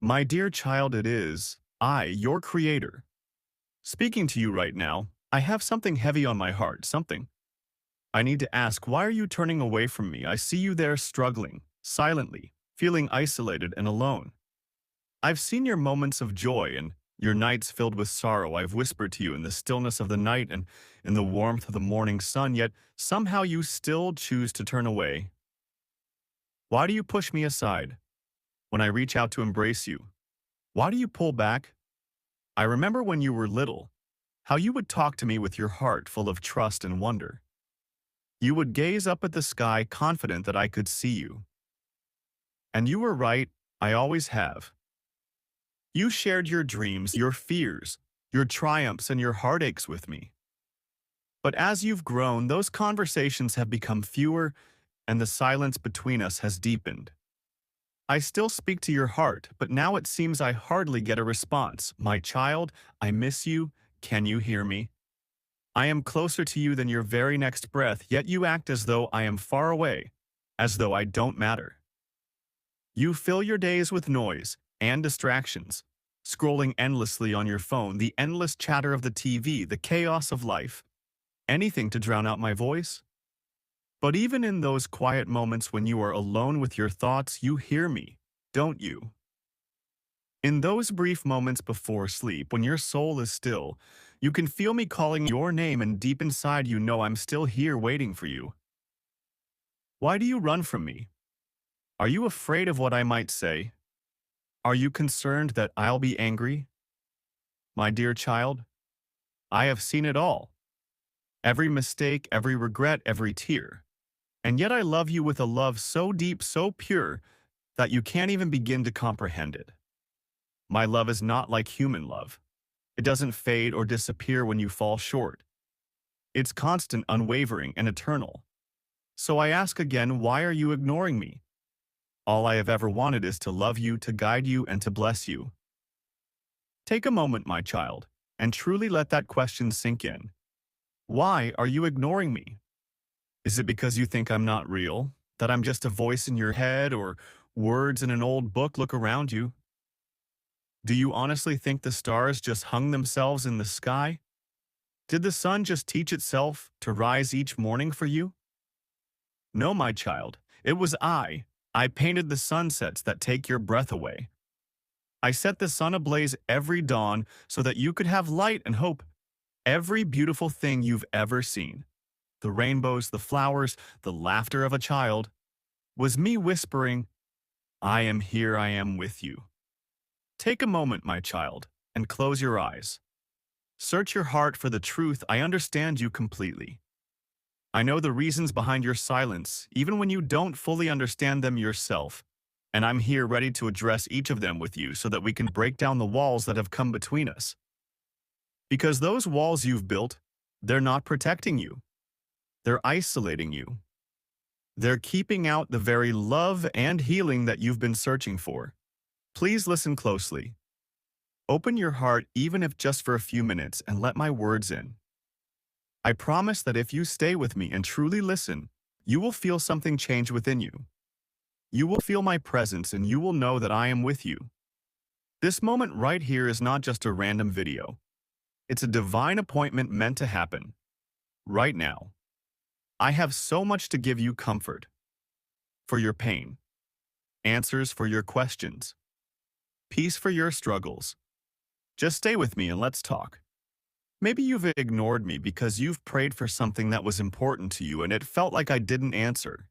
My dear child, it is I, your creator. Speaking to you right now, I have something heavy on my heart, something. I need to ask, why are you turning away from me? I see you there struggling, silently, feeling isolated and alone. I've seen your moments of joy and your nights filled with sorrow. I've whispered to you in the stillness of the night and in the warmth of the morning sun, yet somehow you still choose to turn away. Why do you push me aside when I reach out to embrace you? Why do you pull back? I remember when you were little, how you would talk to me with your heart full of trust and wonder. You would gaze up at the sky confident that I could see you. And you were right, I always have. You shared your dreams, your fears, your triumphs, and your heartaches with me. But as you've grown, those conversations have become fewer, and the silence between us has deepened. I still speak to your heart, but now it seems I hardly get a response. My child, I miss you. Can you hear me? I am closer to you than your very next breath, yet you act as though I am far away, as though I don't matter. You fill your days with noise and distractions, scrolling endlessly on your phone, the endless chatter of the TV, the chaos of life, anything to drown out my voice. But even in those quiet moments when you are alone with your thoughts, you hear me, don't you? In those brief moments before sleep, when your soul is still, you can feel me calling your name, and deep inside you know I'm still here waiting for you. Why do you run from me? Are you afraid of what I might say? Are you concerned that I'll be angry? My dear child, I have seen it all. Every mistake, every regret, every tear. And yet I love you with a love so deep, so pure, that you can't even begin to comprehend it. My love is not like human love. It doesn't fade or disappear when you fall short. It's constant, unwavering, and eternal. So I ask again, why are you ignoring me? All I have ever wanted is to love you, to guide you, and to bless you. Take a moment, my child, and truly let that question sink in. Why are you ignoring me? Is it because you think I'm not real? That I'm just a voice in your head or words in an old book? Look around you. Do you honestly think the stars just hung themselves in the sky? Did the sun just teach itself to rise each morning for you? No, my child, it was I. I painted the sunsets that take your breath away. I set the sun ablaze every dawn so that you could have light and hope. Every beautiful thing you've ever seen, the rainbows, the flowers, the laughter of a child, was me whispering, I am here, I am with you. Take a moment, my child, and close your eyes. Search your heart for the truth. I understand you completely. I know the reasons behind your silence, even when you don't fully understand them yourself. And I'm here ready to address each of them with you so that we can break down the walls that have come between us. Because those walls you've built, they're not protecting you. They're isolating you. They're keeping out the very love and healing that you've been searching for. Please listen closely. Open your heart, even if just for a few minutes, and let my words in. I promise that if you stay with me and truly listen, you will feel something change within you. You will feel my presence and you will know that I am with you. This moment right here is not just a random video. It's a divine appointment meant to happen. Right now. I have so much to give you: comfort for your pain, answers for your questions, peace for your struggles. Just stay with me and let's talk. Maybe you've ignored me because you've prayed for something that was important to you and it felt like I didn't answer.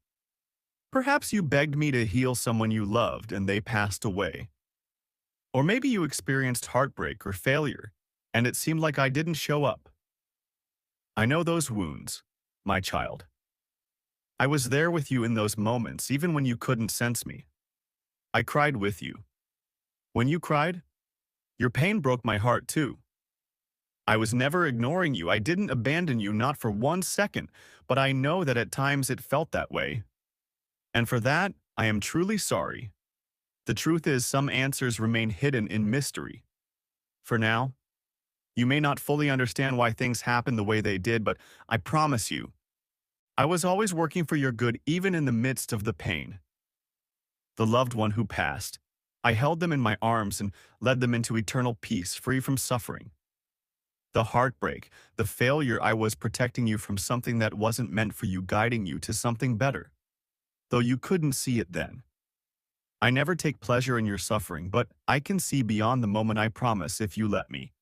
Perhaps you begged me to heal someone you loved and they passed away. Or maybe you experienced heartbreak or failure and it seemed like I didn't show up. I know those wounds, my child. I was there with you in those moments, even when you couldn't sense me. I cried with you. When you cried, your pain broke my heart too. I was never ignoring you. I didn't abandon you, not for 1 second, but I know that at times it felt that way. And for that, I am truly sorry. The truth is, some answers remain hidden in mystery. For now, you may not fully understand why things happened the way they did, but I promise you, I was always working for your good even in the midst of the pain. The loved one who passed, I held them in my arms and led them into eternal peace, free from suffering. The heartbreak, the failure, I was protecting you from something that wasn't meant for you, guiding you to something better, though you couldn't see it then. I never take pleasure in your suffering, but I can see beyond the moment. I promise, if you let me.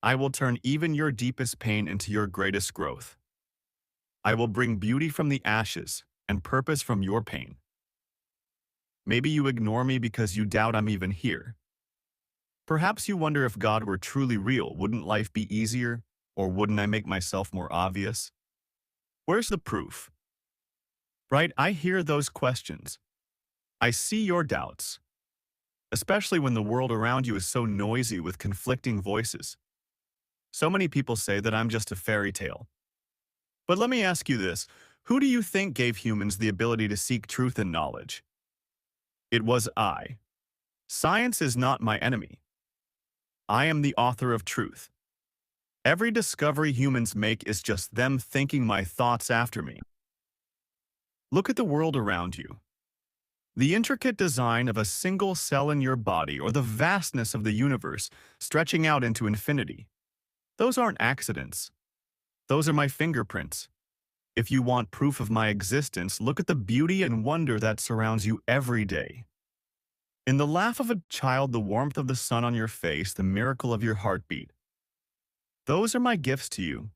I will turn even your deepest pain into your greatest growth. I will bring beauty from the ashes and purpose from your pain. Maybe you ignore me because you doubt I'm even here. Perhaps you wonder, if God were truly real, wouldn't life be easier? Or wouldn't I make myself more obvious? Where's the proof? Right, I hear those questions. I see your doubts, especially when the world around you is so noisy with conflicting voices. So many people say that I'm just a fairy tale. But let me ask you this: who do you think gave humans the ability to seek truth and knowledge? It was I. Science is not my enemy. I am the author of truth. Every discovery humans make is just them thinking my thoughts after me. Look at the world around you. The intricate design of a single cell in your body, or the vastness of the universe stretching out into infinity. Those aren't accidents. Those are my fingerprints. If you want proof of my existence, look at the beauty and wonder that surrounds you every day. In the laugh of a child, the warmth of the sun on your face, the miracle of your heartbeat. Those are my gifts to you.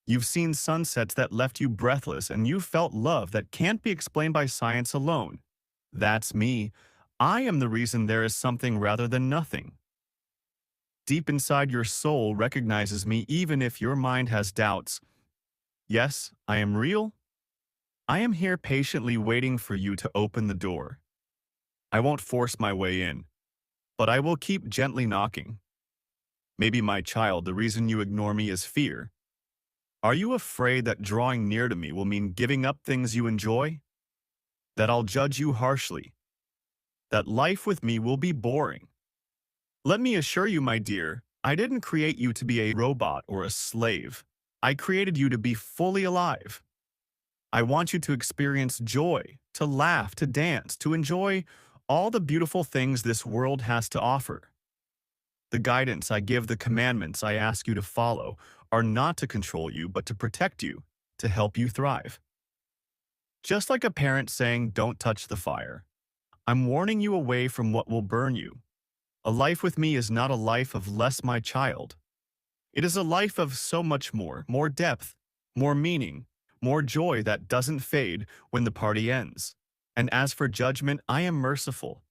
You've seen sunsets that left you breathless, and you've felt love that can't be explained by science alone. That's me. I am the reason there is something rather than nothing. Deep inside, your soul recognizes me even if your mind has doubts. Yes, I am real. I am here patiently waiting for you to open the door. I won't force my way in, but I will keep gently knocking. Maybe, my child, the reason you ignore me is fear. Are you afraid that drawing near to me will mean giving up things you enjoy? That I'll judge you harshly? That life with me will be boring? Let me assure you, my dear, I didn't create you to be a robot or a slave. I created you to be fully alive. I want you to experience joy, to laugh, to dance, to enjoy all the beautiful things this world has to offer. The guidance I give, the commandments I ask you to follow, are not to control you, but to protect you, to help you thrive. Just like a parent saying, "Don't touch the fire," I'm warning you away from what will burn you. A life with me is not a life of less, my child. It is a life of so much more, more depth, more meaning, more joy that doesn't fade when the party ends. And as for judgment, I am merciful.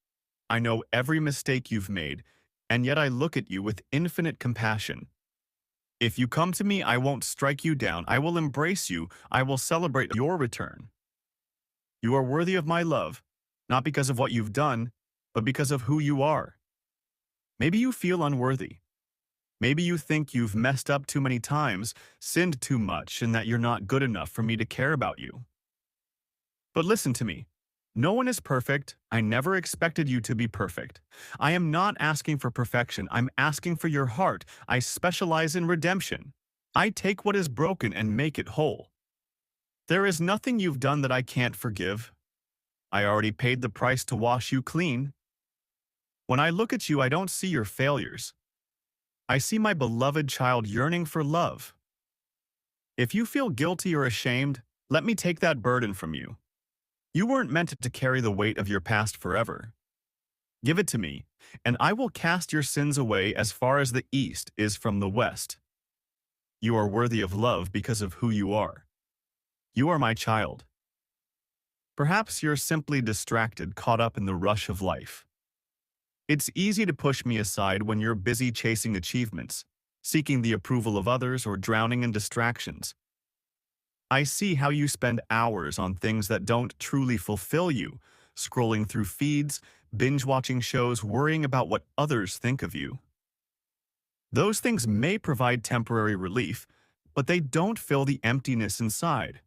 I know every mistake you've made, and yet I look at you with infinite compassion. If you come to me, I won't strike you down. I will embrace you. I will celebrate your return. You are worthy of my love, not because of what you've done, but because of who you are. Maybe you feel unworthy. Maybe you think you've messed up too many times, sinned too much, and that you're not good enough for me to care about you. But listen to me. No one is perfect. I never expected you to be perfect. I am not asking for perfection. I'm asking for your heart. I specialize in redemption. I take what is broken and make it whole. There is nothing you've done that I can't forgive. I already paid the price to wash you clean. When I look at you, I don't see your failures. I see my beloved child yearning for love. If you feel guilty or ashamed, let me take that burden from you. You weren't meant to carry the weight of your past forever. Give it to me, and I will cast your sins away as far as the east is from the west. You are worthy of love because of who you are. You are my child. Perhaps you're simply distracted, caught up in the rush of life. It's easy to push me aside when you're busy chasing achievements, seeking the approval of others, or drowning in distractions. I see how you spend hours on things that don't truly fulfill you, scrolling through feeds, binge-watching shows, worrying about what others think of you. Those things may provide temporary relief, but they don't fill the emptiness inside.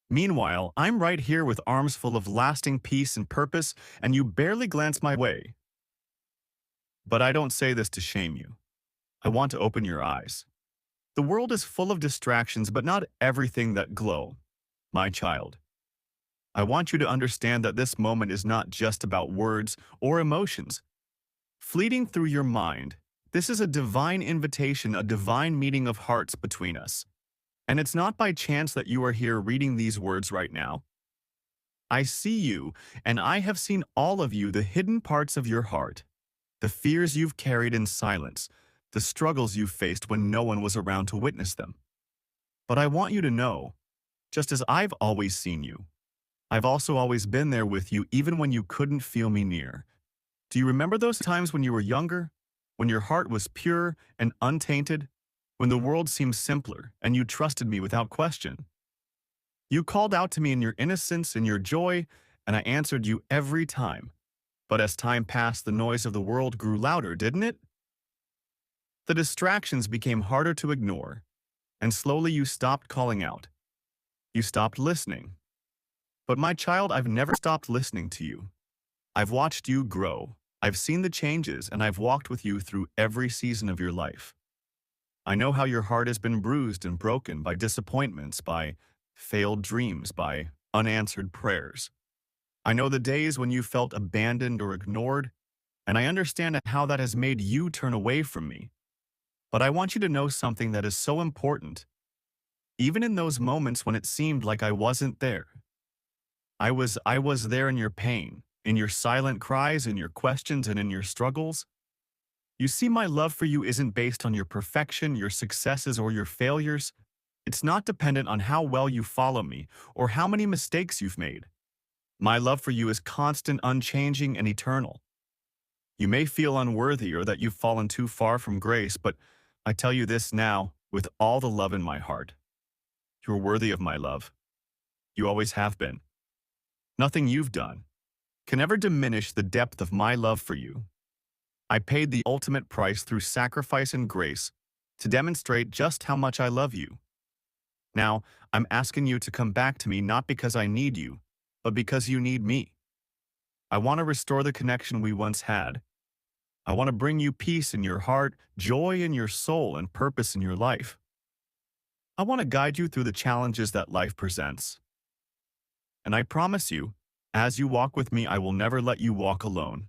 Meanwhile, I'm right here with arms full of lasting peace and purpose, and you barely glance my way. But I don't say this to shame you. I want to open your eyes. The world is full of distractions, but not everything that glow. My child, I want you to understand that this moment is not just about words or emotions. fleeting through your mind. This is a divine invitation, a divine meeting of hearts between us. And it's not by chance that you are here reading these words right now. I see you, and I have seen all of you, the hidden parts of your heart, the fears you've carried in silence, the struggles you've faced when no one was around to witness them. But I want you to know, just as I've always seen you, I've also always been there with you even when you couldn't feel me near. Do you remember those times when you were younger, when your heart was pure and untainted, when the world seemed simpler and you trusted me without question? You called out to me in your innocence and your joy, and I answered you every time. But as time passed, the noise of the world grew louder, didn't it? The distractions became harder to ignore, and slowly you stopped calling out. You stopped listening. But my child, I've never stopped listening to you. I've watched you grow. I've seen the changes, and I've walked with you through every season of your life. I know how your heart has been bruised and broken by disappointments, by failed dreams, by unanswered prayers. I know the days when you felt abandoned or ignored, and I understand how that has made you turn away from me. But I want you to know something that is so important. Even in those moments when it seemed like I wasn't there, I was there in your pain, in your silent cries, in your questions, and in your struggles. You see, my love for you isn't based on your perfection, your successes, or your failures. It's not dependent on how well you follow me or how many mistakes you've made. My love for you is constant, unchanging, and eternal. You may feel unworthy or that you've fallen too far from grace, but I tell you this now with all the love in my heart. You're worthy of my love. You always have been. Nothing you've done can ever diminish the depth of my love for you. I paid the ultimate price through sacrifice and grace to demonstrate just how much I love you. Now, I'm asking you to come back to me not because I need you, but because you need me. I want to restore the connection we once had. I want to bring you peace in your heart, joy in your soul, and purpose in your life. I want to guide you through the challenges that life presents. And I promise you, as you walk with me, I will never let you walk alone.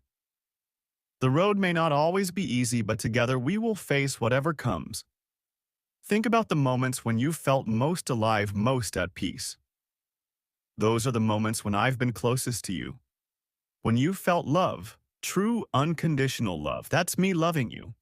The road may not always be easy, but together we will face whatever comes. Think about the moments when you felt most alive, most at peace. Those are the moments when I've been closest to you. When you felt love, true unconditional love, that's me loving you.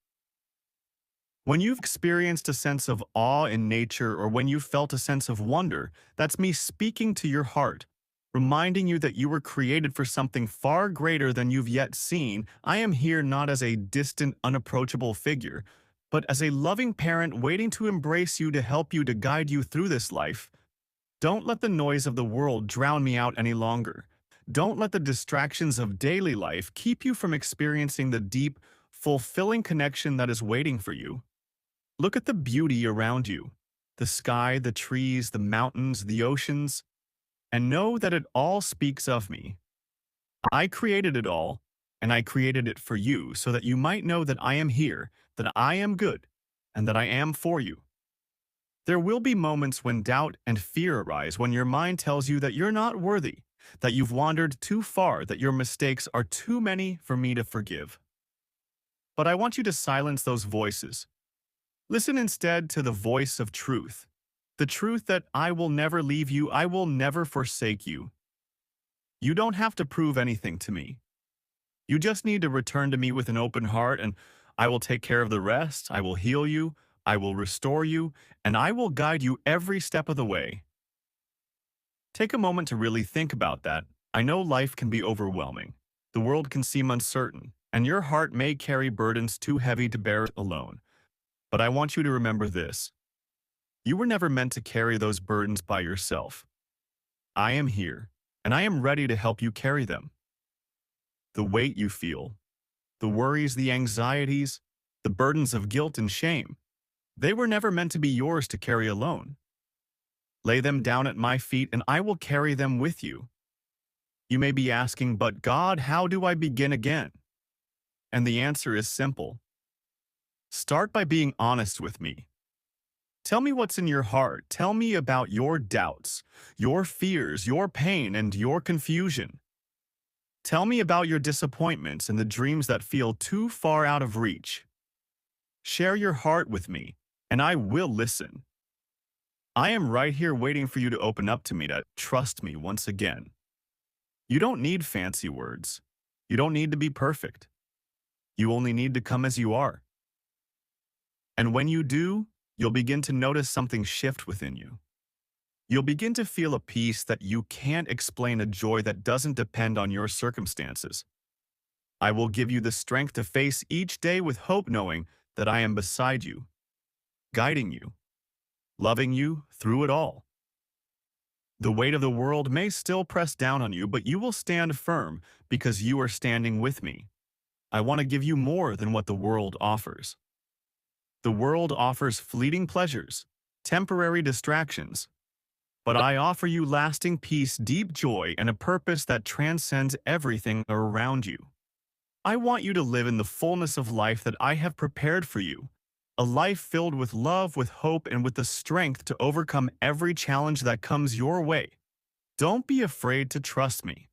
When you've experienced a sense of awe in nature, or when you felt a sense of wonder, that's me speaking to your heart, reminding you that you were created for something far greater than you've yet seen. I am here not as a distant, unapproachable figure, but as a loving parent waiting to embrace you, to help you, to guide you through this life. Don't let the noise of the world drown me out any longer. Don't let the distractions of daily life keep you from experiencing the deep, fulfilling connection that is waiting for you. Look at the beauty around you, the sky, the trees, the mountains, the oceans, and know that it all speaks of me. I created it all, and I created it for you so that you might know that I am here, that I am good, and that I am for you. There will be moments when doubt and fear arise, when your mind tells you that you're not worthy, that you've wandered too far, that your mistakes are too many for me to forgive. But I want you to silence those voices. Listen instead to the voice of truth. The truth that I will never leave you, I will never forsake you. You don't have to prove anything to me. You just need to return to me with an open heart, and I will take care of the rest. I will heal you, I will restore you, and I will guide you every step of the way. Take a moment to really think about that. I know life can be overwhelming. The world can seem uncertain, and your heart may carry burdens too heavy to bear alone. But I want you to remember this. You were never meant to carry those burdens by yourself. I am here, and I am ready to help you carry them. The weight you feel, the worries, the anxieties, the burdens of guilt and shame, they were never meant to be yours to carry alone. Lay them down at my feet, and I will carry them with you. You may be asking, but God, how do I begin again? And the answer is simple. Start by being honest with me. Tell me what's in your heart. Tell me about your doubts, your fears, your pain, and your confusion. Tell me about your disappointments and the dreams that feel too far out of reach. Share your heart with me, and I will listen. I am right here waiting for you to open up to me, to trust me once again. You don't need fancy words. You don't need to be perfect. You only need to come as you are. And when you do, you'll begin to notice something shift within you. You'll begin to feel a peace that you can't explain, a joy that doesn't depend on your circumstances. I will give you the strength to face each day with hope, knowing that I am beside you, guiding you, loving you through it all. The weight of the world may still press down on you, but you will stand firm because you are standing with me. I want to give you more than what the world offers. The world offers fleeting pleasures, temporary distractions, but I offer you lasting peace, deep joy, and a purpose that transcends everything around you. I want you to live in the fullness of life that I have prepared for you, a life filled with love, with hope, and with the strength to overcome every challenge that comes your way. Don't be afraid to trust me.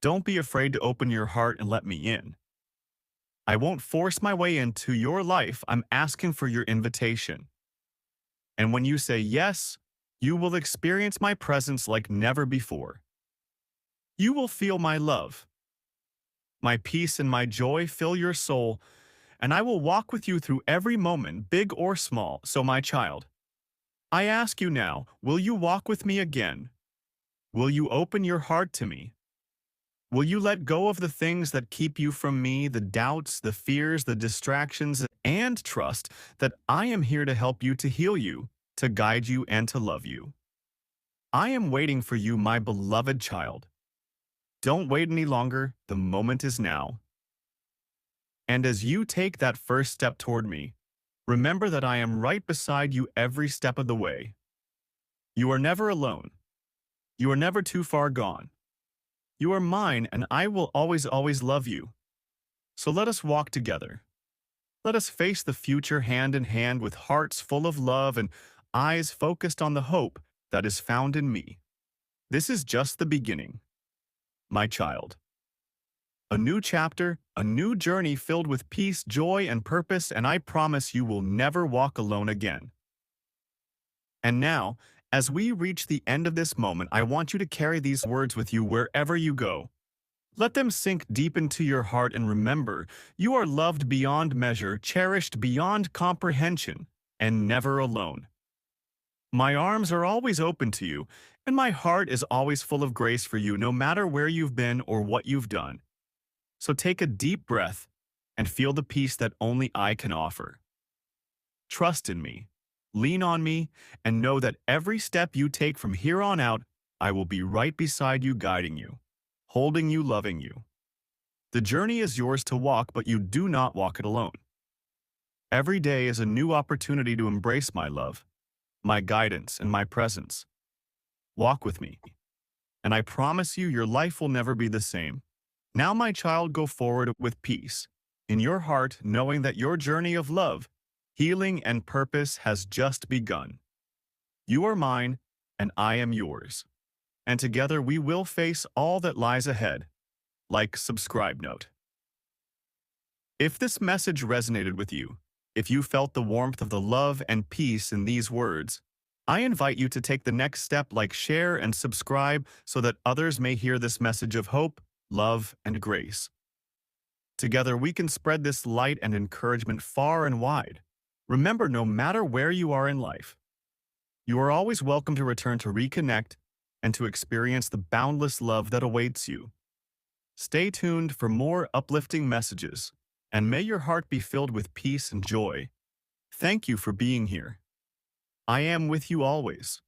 Don't be afraid to open your heart and let me in. I won't force my way into your life. I'm asking for your invitation. And when you say yes, you will experience my presence like never before. You will feel my love. My peace and my joy fill your soul, and I will walk with you through every moment, big or small. So, my child, I ask you now, will you walk with me again? Will you open your heart to me? Will you let go of the things that keep you from me, the doubts, the fears, the distractions, and trust that I am here to help you, to heal you, to guide you, and to love you? I am waiting for you, my beloved child. Don't wait any longer. The moment is now. And as you take that first step toward me, remember that I am right beside you every step of the way. You are never alone. You are never too far gone. You are mine, and I will always, always love you. So let us walk together. Let us face the future hand in hand with hearts full of love and eyes focused on the hope that is found in me. This is just the beginning, my child. A new chapter, a new journey filled with peace, joy, and purpose, and I promise you will never walk alone again. And now, as we reach the end of this moment, I want you to carry these words with you wherever you go. Let them sink deep into your heart, and remember, you are loved beyond measure, cherished beyond comprehension, and never alone. My arms are always open to you, and my heart is always full of grace for you, no matter where you've been or what you've done. So take a deep breath and feel the peace that only I can offer. Trust in me, lean on me, and know that every step you take from here on out, I will be right beside you, guiding you, holding you, loving you. The journey is yours to walk, but you do not walk it alone. Every day is a new opportunity to embrace my love, my guidance, and my presence. Walk with me, and I promise you your life will never be the same. Now, my child, go forward with peace in your heart, knowing that your journey of love, healing, and purpose has just begun. You are mine, and I am yours. And together we will face all that lies ahead. Like, subscribe, note. If this message resonated with you, if you felt the warmth of the love and peace in these words, I invite you to take the next step, like, share, and subscribe so that others may hear this message of hope, love, and grace. Together we can spread this light and encouragement far and wide. Remember, no matter where you are in life, you are always welcome to return, to reconnect, and to experience the boundless love that awaits you. Stay tuned for more uplifting messages, and may your heart be filled with peace and joy. Thank you for being here. I am with you always.